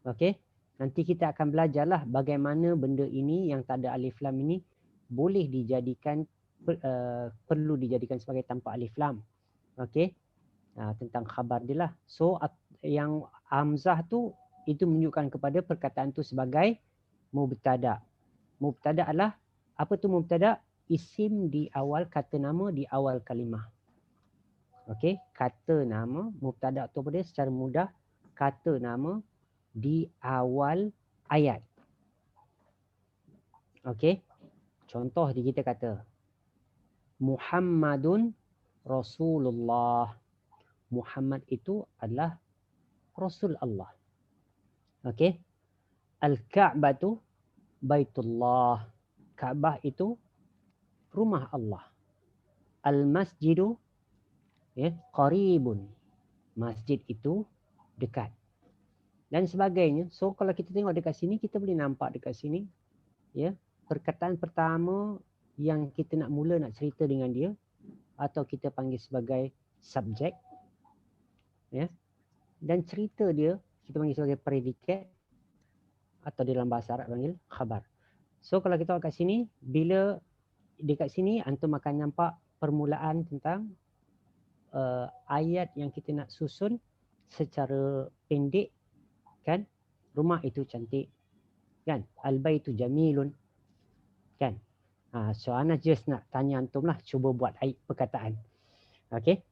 Okey, nanti kita akan belajarlah bagaimana benda ini yang tak ada alif lam ini boleh dijadikan perlu dijadikan sebagai tanpa alif lam. Okey, tentang khabar dia lah. So yang hamzah tu itu menunjukkan kepada perkataan tu sebagai mubtada. Mubtada adalah apa tu mubtada? Isim di awal kata nama, di awal kalimah. Okey, kata nama, mubtada tu apa dia? Secara mudah, kata nama di awal ayat. Okey, contoh kita kata Muhammadun Rasulullah. Muhammad itu adalah Rasul Allah. Okey. Al-Ka'bah tu Baitullah. Ka'bah itu rumah Allah. Al-Masjidu qaribun. Masjid itu dekat. Dan sebagainya. So kalau kita tengok dekat sini, kita boleh nampak dekat sini perkataan pertama yang kita nak mula nak cerita dengan dia atau kita panggil sebagai subjek, dan cerita dia kita panggil sebagai predikat atau dalam bahasa Arab panggil khabar. So kalau kita tengok kat sini, bila dekat sini antum akan nampak permulaan tentang ayat yang kita nak susun secara pendek, kan? Rumah itu cantik, kan? Al-baitu jamilun, kan? So Ana just nak tanya antum lah, cuba buat perkataan. Okey.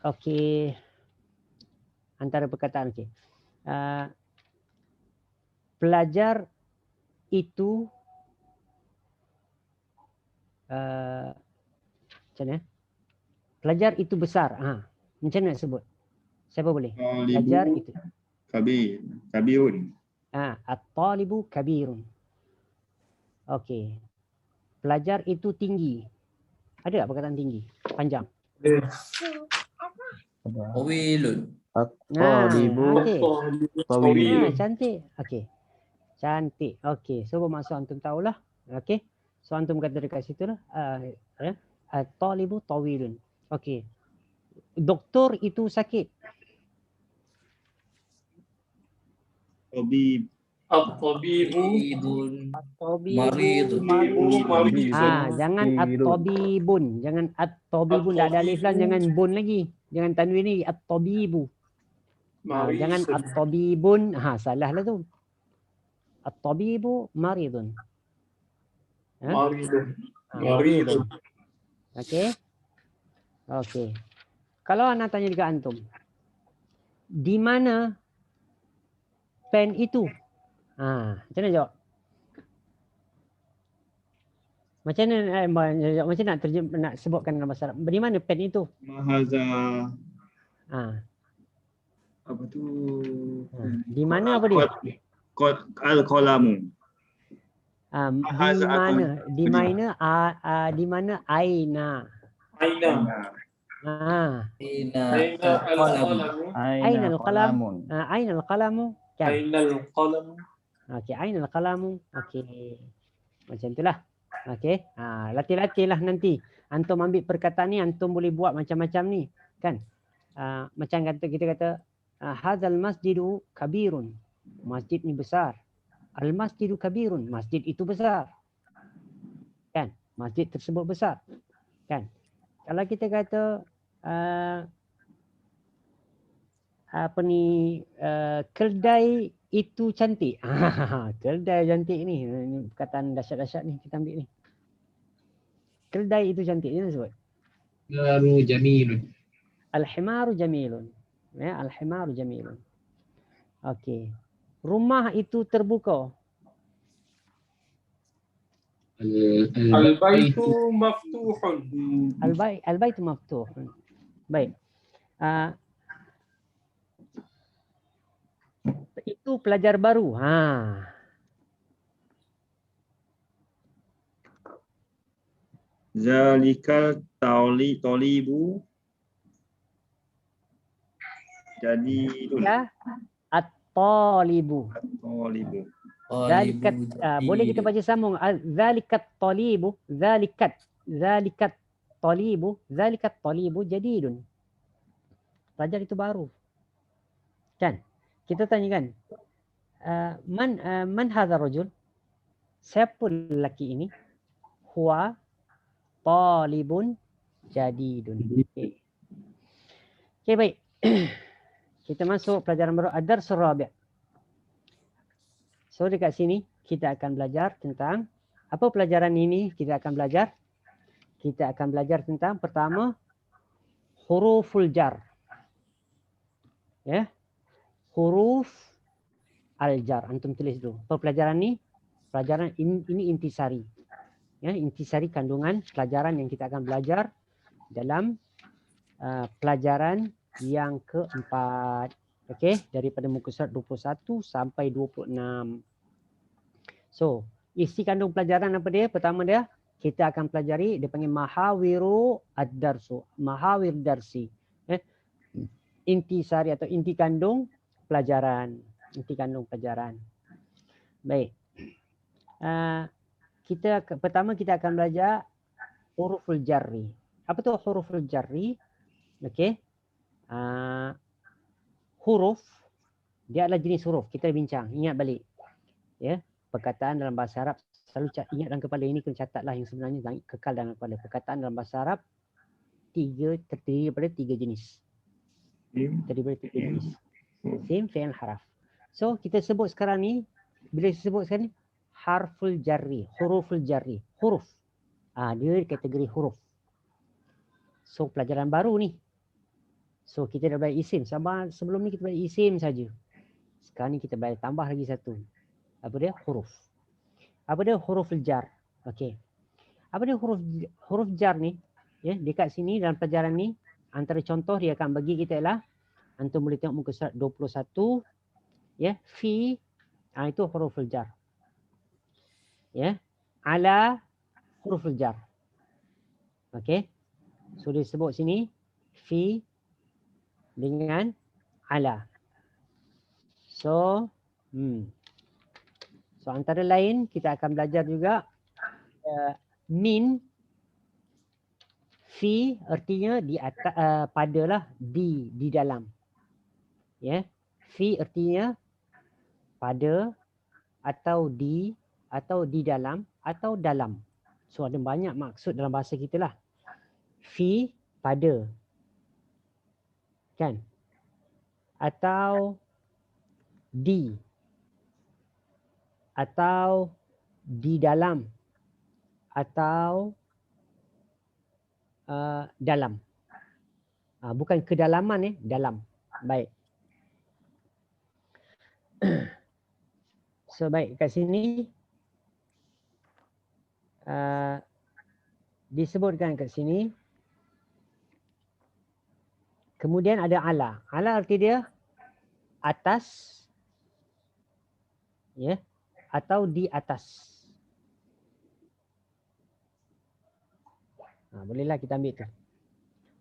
Okey. Antara perkataan okey. Pelajar itu macam mana? Pelajar itu besar. Macam mana nak sebut? Siapa boleh? Pelajar itu kabirun. At-talibu kabirun. Okey. Pelajar itu tinggi. Ada tak perkataan tinggi? Panjang. Tawilun. Okey. Cantik. Okey. Cantik. Okey. So bermaksud antum tahulah. Okey. So antum kata dekat situ lah. At-talibu tawilun. Okey. Doktor itu sakit. Tabib. At-tabibun. Maridun. Jangan at-tabibun. Jangan at-tabibun. Tak ada alif lam. Jangan bun lagi. Jangan tanwin ni. At-tabibu. Jangan at-tabibun. Salah lah tu. At-tabibu maridun. Maridun. Okey. Okey. Kalau anak tanya dekat antum, di mana pen itu? Macam mana jawab? Macam mana nak sebutkan dalam bahasa Arab? Di mana pen itu? Mahaza. Apa tu? Di mana apa dia? Al-qalamu. Di mana aina. Aina al-qalamu. Aina al-qalamu. Okey, aina al-qalamu. Okey. Macam itulah. Okey. Latih-latihlah nanti. Antum ambil perkataan ni, antum boleh buat macam-macam ni, kan? Macam kita kata hadzal masjidu kabirun. Masjid ni besar. Al-masjidu kabirun. Masjid itu besar. Kan? Masjid tersebut besar. Kan? Kalau kita kata keldai itu cantik. Keldai cantik ni. Ini perkataan dahsyat-dahsyat ni kita ambil ni. Keldai itu cantik ni sebut. Al-himaru jamilun. Al-himaru jamilun. Al-himaru jamilun. Okey. Rumah itu terbuka. Al-baitu maftuhun. Al-baitu maftuhun. Baik. Itu pelajar baru. Zalikal tolibu jadi Ya, at-talibu. tolibu. Zalikat, boleh kita baca sambung. Zalikat talibu, zalikat talibu jadidun. Pelajar itu baru. Kan? Kita tanya kan, man hadha rajul? Siapa lelaki ini? Huwa talibun jadidun. Okey, baik. Kita masuk pelajaran baru, ad-darsul rabi'. So dekat sini kita akan belajar tentang apa pelajaran ini kita akan belajar? Kita akan belajar tentang pertama huruful jar. Ya. Huruf al-jar. Antum tulis dulu. Pelajaran ini intisari. Ya, intisari kandungan pelajaran yang kita akan belajar dalam pelajaran yang keempat. Okey, daripada muka surat 21 sampai 26. So, isi kandung pelajaran apa dia? Pertama dia, kita akan pelajari, dia panggil mahawiru ad-darsu. Mahawir darsi. Intisari atau inti kandung pelajaran. Inti kandung pelajaran. Baik. Pertama kita akan belajar huruful jarri. Apa tu huruful jarri? Okey. Huruf dia adalah jenis huruf. Kita bincang, ingat balik. Ya, perkataan dalam bahasa Arab selalu ingat dalam kepala ini, kena catatlah yang sebenarnya kekal dalam kepala. Perkataan dalam bahasa Arab terdiri daripada 3 jenis. Terdiri daripada 3 jenis. Sim, fi'il, haraf. So, kita sebut sekarang ni, bila sebut sekarang ni, harful jarri, huruful jarri, huruf. Dia kategori huruf. So, pelajaran baru ni. So, kita dah belajar isim. Sebelum ni kita belajar isim saja. Sekarang ni kita belajar tambah lagi satu. Apa dia? Huruf. Apa dia? Huruful jar. Okey. Apa dia huruf jar ni? Ya, dekat sini dalam pelajaran ni, antara contoh dia akan bagi kita ialah, antum boleh tengok muka surat 21. Ya, fi. Itu huruful jar. Ya. Ala huruful jar. Okey. So disebut sini fi dengan ala. So antara lain kita akan belajar juga min. Fi artinya di atas, padalah, di dalam. Ya. Fi artinya pada atau di dalam atau dalam. So ada banyak maksud dalam bahasa kita lah. Fi pada. Kan? Atau di. Atau di dalam. Atau dalam. Bukan kedalaman dalam. Baik. So baik, kat sini disebutkan kat sini. Kemudian ada ala. Ala arti dia atas, ya, atau di atas. Bolehlah kita ambil tu.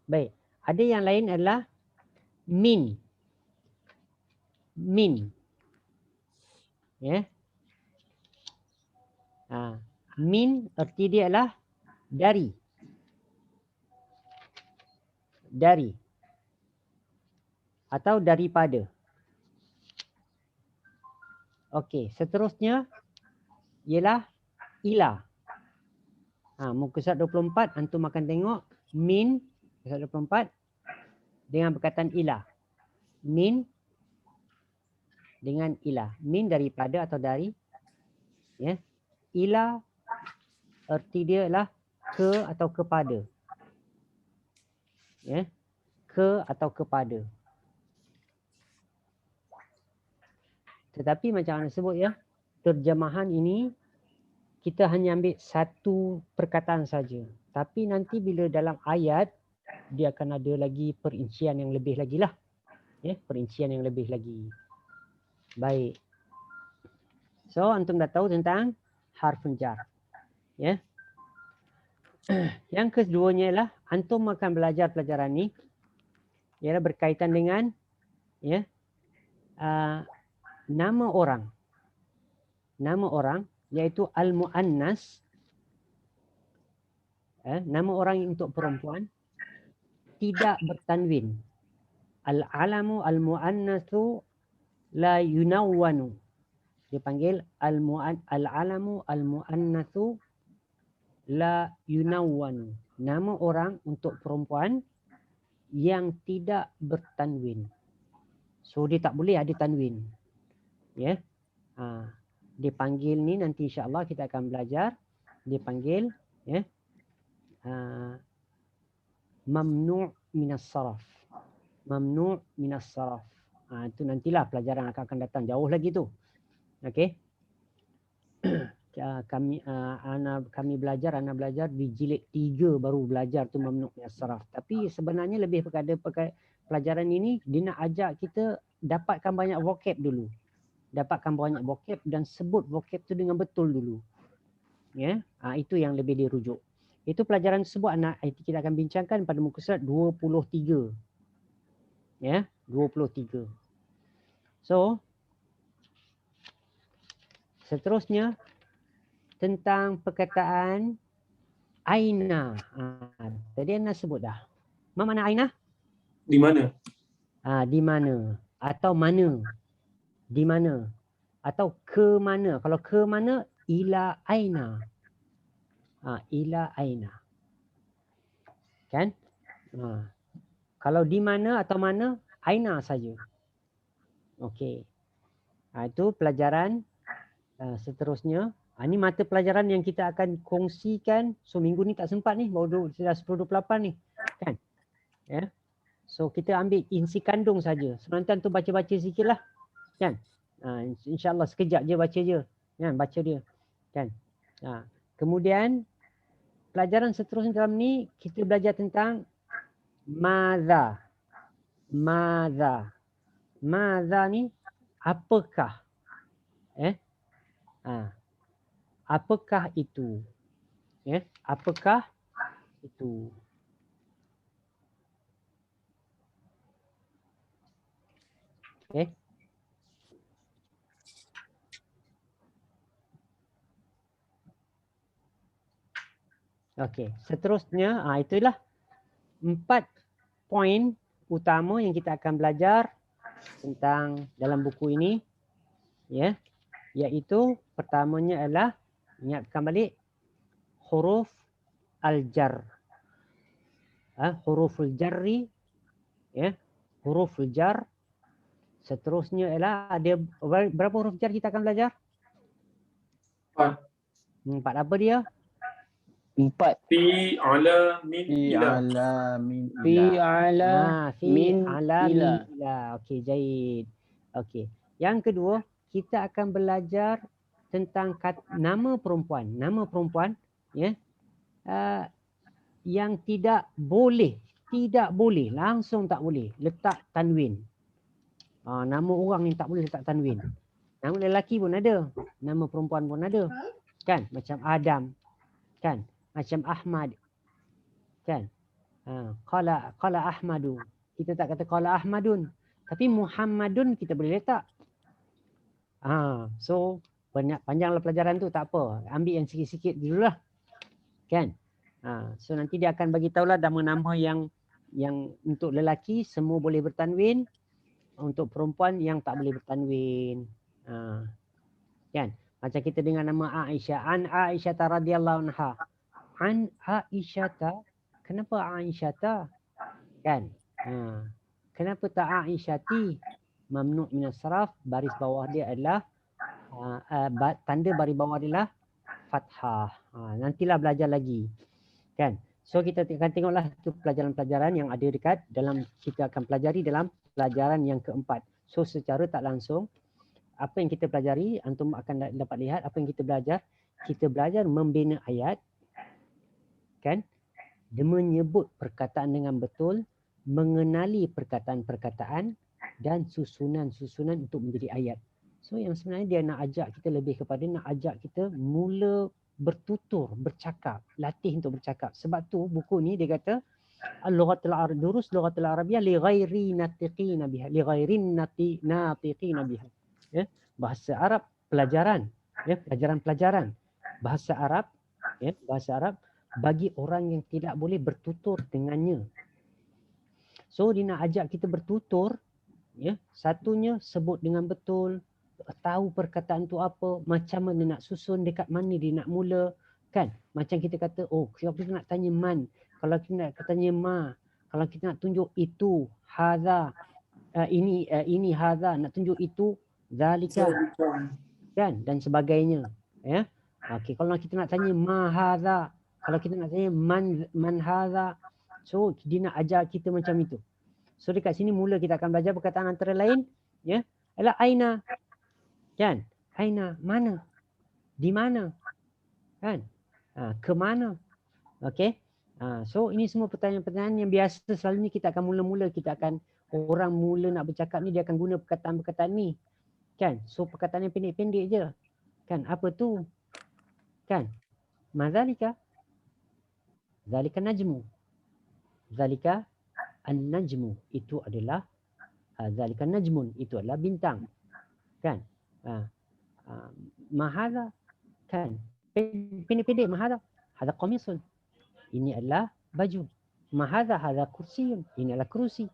Baik. Ada yang lain adalah min. Min. Ya. Min arti dia adalah dari. Dari. Atau daripada. Okey, seterusnya ialah ila. Muka surat 24 antum akan tengok min surat 24 dengan perkataan ila. Min dengan ila. Min daripada atau dari. Ya. Ila arti dia adalah ke atau kepada. Ya. Ke atau kepada. Tetapi macam mana sebut ya, terjemahan ini kita hanya ambil satu perkataan saja. Tapi nanti bila dalam ayat dia akan ada lagi perincian yang lebih lagi lah. Ya, perincian yang lebih lagi. Baik. So antum dah tahu tentang harfun jar. Ya. Yang keduanya ialah antum akan belajar pelajaran ni ialah berkaitan dengan ya nama orang. Nama orang iaitu al-muannas. Nama orang untuk perempuan tidak bertanwin. Al-alamu al-muannasu la yunawwanu. Dipanggil al-alamu al-muannasu la yunawwanu. Nama orang untuk perempuan yang tidak bertanwin. So dia tak boleh ada tanwin. Ya. Dipanggil ni nanti insya-Allah kita akan belajar. Dipanggil ya. Mamnu' minas saraf. Mamnu' minas saraf. Itu nantilah pelajaran akan datang, jauh lagi tu. Okey. Kami belajar di jilid 3 baru belajar tu mamnu' minas saraf. Tapi sebenarnya lebih kepada pelajaran ini dia nak ajak kita dapatkan banyak vocab dulu. Dapatkan banyak vocab dan sebut vocab tu dengan betul dulu. Ya, itu yang lebih dirujuk. Itu pelajaran tersebut kita akan bincangkan pada muka surat 23. Ya, 23. So, seterusnya tentang perkataan aina. Tadi Ana sebut dah. Apa makna aina? Di mana? Di mana atau mana? Di mana atau ke mana? Kalau ke mana, ila aina. Ila aina. Kan? Kalau di mana atau mana, aina saja. Okey. Itu pelajaran seterusnya. Ini mata pelajaran yang kita akan kongsikan. So minggu ni tak sempat ni, baru sudah 10.28 ni. Kan? Ya. So kita ambil insi kandung saja. So nanti tu baca-baca sikit lah. Kan? InsyaAllah sekejap je baca je. Kan? Baca dia. Kan? Kemudian pelajaran seterusnya dalam ni kita belajar tentang madza. Madza. Madza ni apakah? Apakah itu? Apakah itu? Okay. Okey, seterusnya itulah 4 poin utama yang kita akan belajar tentang dalam buku ini, ya, iaitu pertamanya adalah ingatkan balik huruf al-jar, huruful jarri, ya, huruful jar. Seterusnya ialah ada berapa huruf jar kita akan belajar? 4. 4 apa dia? 4. Fi ala min ila. Fi ala min ila. Okey, jaid. Okey. Yang kedua, kita akan belajar tentang nama perempuan. Nama perempuan, ya. Yang tidak boleh langsung tak boleh letak tanwin. Nama orang yang tak boleh letak tanwin. Nama lelaki pun ada, nama perempuan pun ada. Kan? Macam Adam. Kan? Macam Ahmad. Kan? Qala Ahmadu. Kita tak kata qala Ahmadun. Tapi Muhammadun kita boleh letak. So panjanglah pelajaran tu, tak apa. Ambil yang sikit-sikit dululah. Kan? So nanti dia akan bagi tahulah nama-nama yang untuk lelaki semua boleh bertanwin. Untuk perempuan yang tak boleh bertanwin. Kan? Macam kita dengar nama Aisyah. An Aisyah radhiyallahu anha. An Aisyah. Kenapa Aisyah? Kan? Kenapa tak Aisyati? Mamnu' minas saraf, baris bawah dia adalah tanda baris bawah adalah fathah. Nantilah belajar lagi. Kan? So kita akan tengoklah itu pelajaran-pelajaran yang ada dekat dalam, kita akan pelajari dalam pelajaran yang keempat. So secara tak langsung apa yang kita pelajari, antum akan dapat lihat apa yang kita belajar. Kita belajar membina ayat, kan? Dia menyebut perkataan dengan betul, mengenali perkataan-perkataan dan susunan-susunan untuk menjadi ayat. So yang sebenarnya dia nak ajak kita lebih kepada nak ajak kita mula bertutur, bercakap, latih untuk bercakap. Sebab tu buku ni dia kata al-lughatul arab durus lughatul arabiyyah li ghairi natiqina biha, li ghairin natiqina biha. Ya, bahasa Arab pelajaran, ya, pelajaran bahasa Arab, ya, bahasa Arab bagi orang yang tidak boleh bertutur dengannya. So dia nak ajak kita bertutur, ya, satunya sebut dengan betul, tahu perkataan tu apa, macam mana nak susun, dekat mana dia nak mula, kan? Macam kita kata, oh kalau kita nak tanya man, kalau kita nak tanya ma, kalau kita nak tunjuk itu, hadza, ini hadza, nak tunjuk itu, zalika, kan? Dan sebagainya, ya. Okey, kalau kita nak tanya ma hadza, kalau kita nak tanya man hadza, so dia nak ajar kita macam itu. So dekat sini mula kita akan belajar perkataan antara lain, ya, adalah aina, kan? Aina, mana? Di mana? Kan? Ke mana? Okey. So ini semua pertanyaan-pertanyaan yang biasa selalunya kita akan mula-mula, kita akan, orang mula nak bercakap ni dia akan guna perkataan-perkataan ni. Kan? So perkataan yang pendek-pendek je. Kan? Apa tu? Kan? Mazalika? Zalika najmu. Zalika an-najmu, itu adalah zalika najmun, itu adalah bintang. Kan? Mahadha, kan? Pendek-pendek, mahadha, hadha qamisun, ini adalah baju. Mahadha, hadha kursiyun, ini adalah kerusi.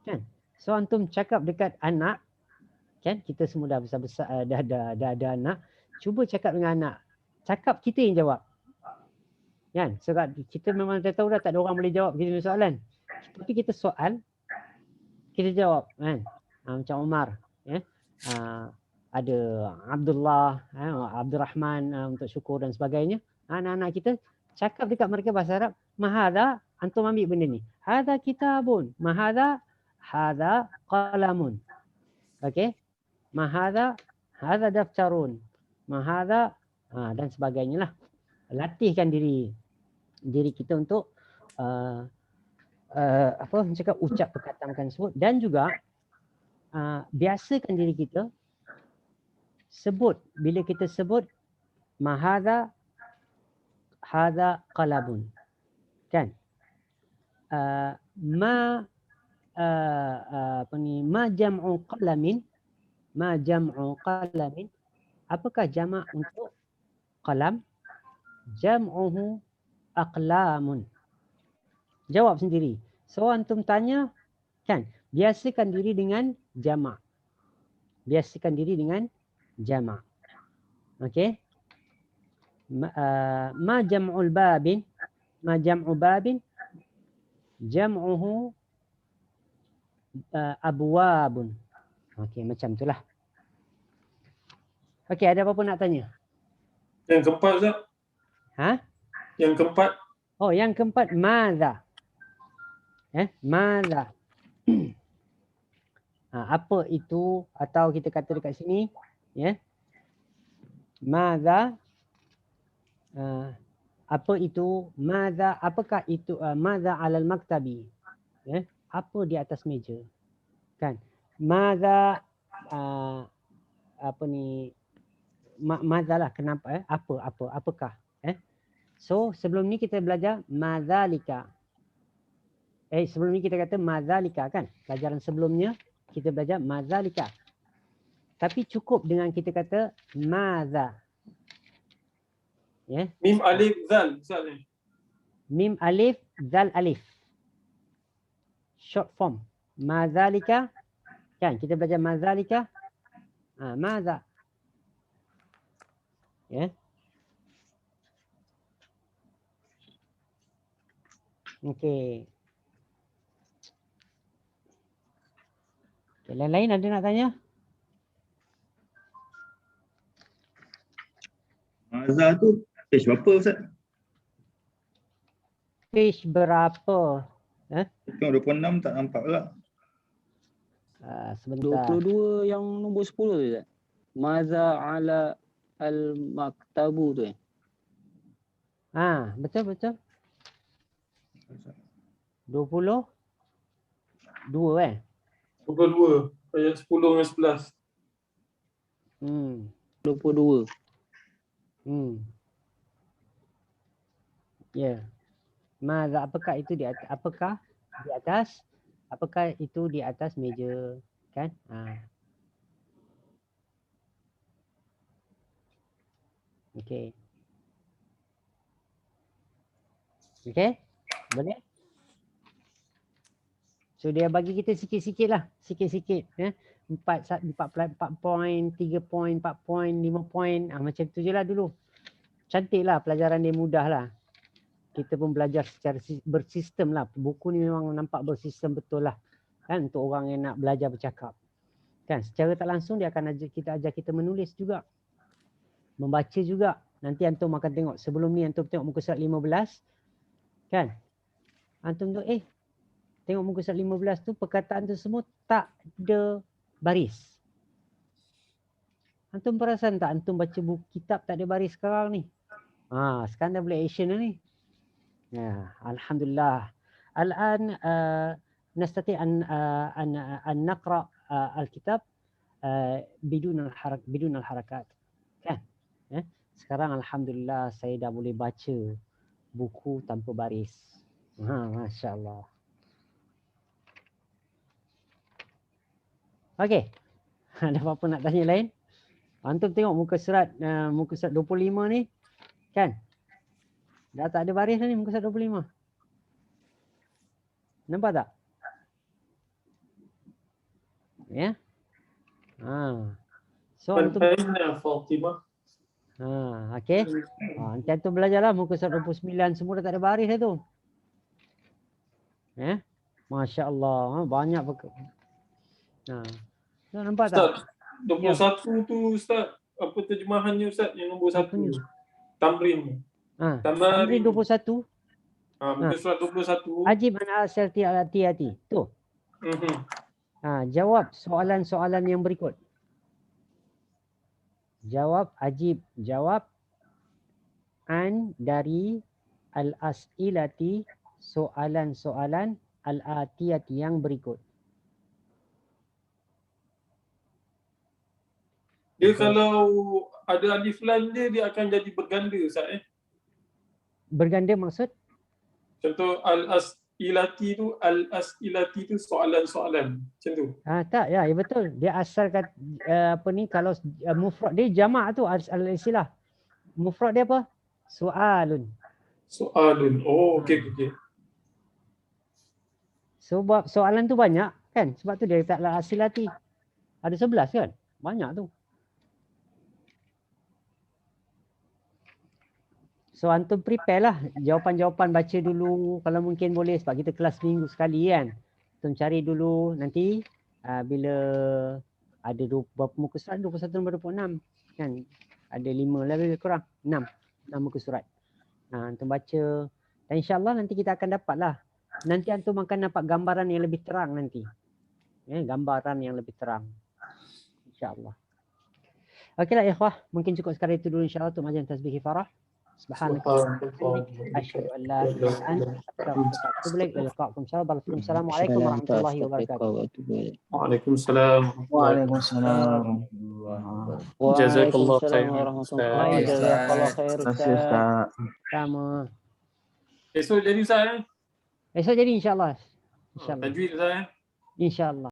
Kan? So antum cakap dekat anak, kan? Kita semua dah besar-besar, dah ada anak. Cuba cakap dengan anak. Cakap kita yang jawab. Kan? Sebab kita memang dah tahu dah tak ada orang boleh jawab kita punya soalan. Tapi kita soal, kita jawab, kan? Macam Umar, ya. Ada Abdullah, Abdul Rahman untuk syukur dan sebagainya. Anak-anak kita cakap dekat mereka bahasa Arab, mahadha, antum ambil benda ni. Hadha kitabun, mahadha, hadha qalamun. Okey? Mahadha, hadha daftarun. Mahadha, dan sebagainya lah. Latihkan diri kita untuk cakap, ucap perkataan tersebut, dan juga biasakan diri kita sebut, bila kita sebut mahadha, hadha qalabun, kan? Ma jam'u qalamin, ma jam'u qalamin, apakah jamak untuk qalam? Jam'uhu aqlamun. Jawab sendiri. So antum tanya, kan? Biasakan diri dengan jamak. Biasakan diri dengan jamak. Okey? Ma jam'ul babin, ma jam'u babin, jam'uhu abwabun. Okey, macam itulah. Okey, ada apa-apa nak tanya? Yang keempat, Ustaz? Yang keempat? Oh, yang keempat, madza. Madza. Apa itu, atau kita kata dekat sini, ya. Madza, apa itu, madza, apakah itu, madza alal maktabi, ya. Apa di atas meja, kan? Madza, madza lah, kenapa, apakah, So sebelum ni kita belajar madzalika. Sebelum ni kita kata madzalika, kan? Pelajaran sebelumnya kita belajar madzalika. Tapi cukup dengan kita kata madza. Ya. Mim alif zal, Ustaz ni. Mim alif zal alif. Short form. Madzalika. Kan? Kita belajar madzalika. Madza. Ya. Okey. Lain-lain ada nak tanya? Mazhar tu page berapa, Ustaz? Page berapa? Tengok 26 tak nampak pula. Sebentar. 22 yang nombor 10 tu, Ustaz. Maza ala al-maktabu tu. Betul. 22 22 ayat 10 dengan 11. 22. Ya. Madza apakah itu di atas? Apakah di atas? Apakah itu di atas meja? Kan? Okey. Okey? Boleh? So dia bagi kita sikit-sikit lah. Sikit-sikit. 4 poin, 3 poin, 4 poin, 5 poin. Macam tu je lah dulu. Cantik lah pelajaran dia, mudah lah. Kita pun belajar secara bersistem lah. Buku ni memang nampak bersistem betul lah. Kan, untuk orang yang nak belajar bercakap. Kan, secara tak langsung dia akan ajar kita menulis juga. Membaca juga. Nanti antum akan tengok. Sebelum ni antum tengok muka surat 15. Kan? Antum tu tengok muka surat 15 tu perkataan tu semua tak ada baris. Antum perasan tak antum baca buku kitab tak ada baris sekarang ni? Sekarang dah boleh action dah ni. Ya, alhamdulillah. Al-an nastati an naqra al-kitab bidun al-harakat. Kan? Sekarang alhamdulillah saya dah boleh baca buku tanpa baris. Masya-Allah. Okey. Ada apa-apa nak tanya lain? Antum tengok muka surat 25 ni, kan? Dah tak ada baris dah ni muka surat 25. Nampak tak? Ya. So antum Fatimah. okey. Nanti antum belajarlah muka surat 29 semua dah tak ada baris dah tu. Ya. Masya-Allah, banyak nampak Ustaz, tak? 21 tu Ustaz, apa terjemahannya Ustaz yang nombor 1? Tamrin. Tamrin 21. Muka surat 21. Ajib an asalti al-atiyati. Tu. Jawab soalan-soalan yang berikut. Jawab ajib, jawab an dari al-as'ilati, soalan-soalan al-atiyati yang berikut. Dia kalau ada alif lam dia akan jadi berganda Ustaz Berganda maksud? Contoh al-as'ilati tu soalan-soalan. Macam tu. Tak, ya betul. Dia asal kalau mufrad dia jamak tu al-istilah. Mufrad dia apa? Soalun. Oh, okey. Sebab soalan tu banyak kan? Sebab tu dia tak al-asilati. Ada 11 kan? Banyak tu. So antum prepare lah jawapan-jawapan, baca dulu kalau mungkin boleh, sebab kita kelas minggu sekali kan. Antum cari dulu nanti bila ada berapa muka surat, 21 nombor 26 kan. Ada 5 lebih kurang 6 muka surat. Antum baca dan insya-Allah nanti kita akan dapatlah. Nanti antum akan dapat gambaran yang lebih terang nanti. Gambaran yang lebih terang. Insya-Allah. Okeylah ikhwah, mungkin cukup sekali itu dulu insya-Allah untuk majlis tasbih kifarah. Subhanallah. Asyhadu an la ilaha illa anta astaghfiruka wa atubu ilaik. Assalamualaikum warahmatullahi wabarakatuh. Waalaikumsalam. Jazakallah khairan. Jazakallah khair Ustaz. Sama. Esok jadi Ustaz Esok jadi insya-Allah. Insya-Allah. Tajwid Ustaz Insya-Allah.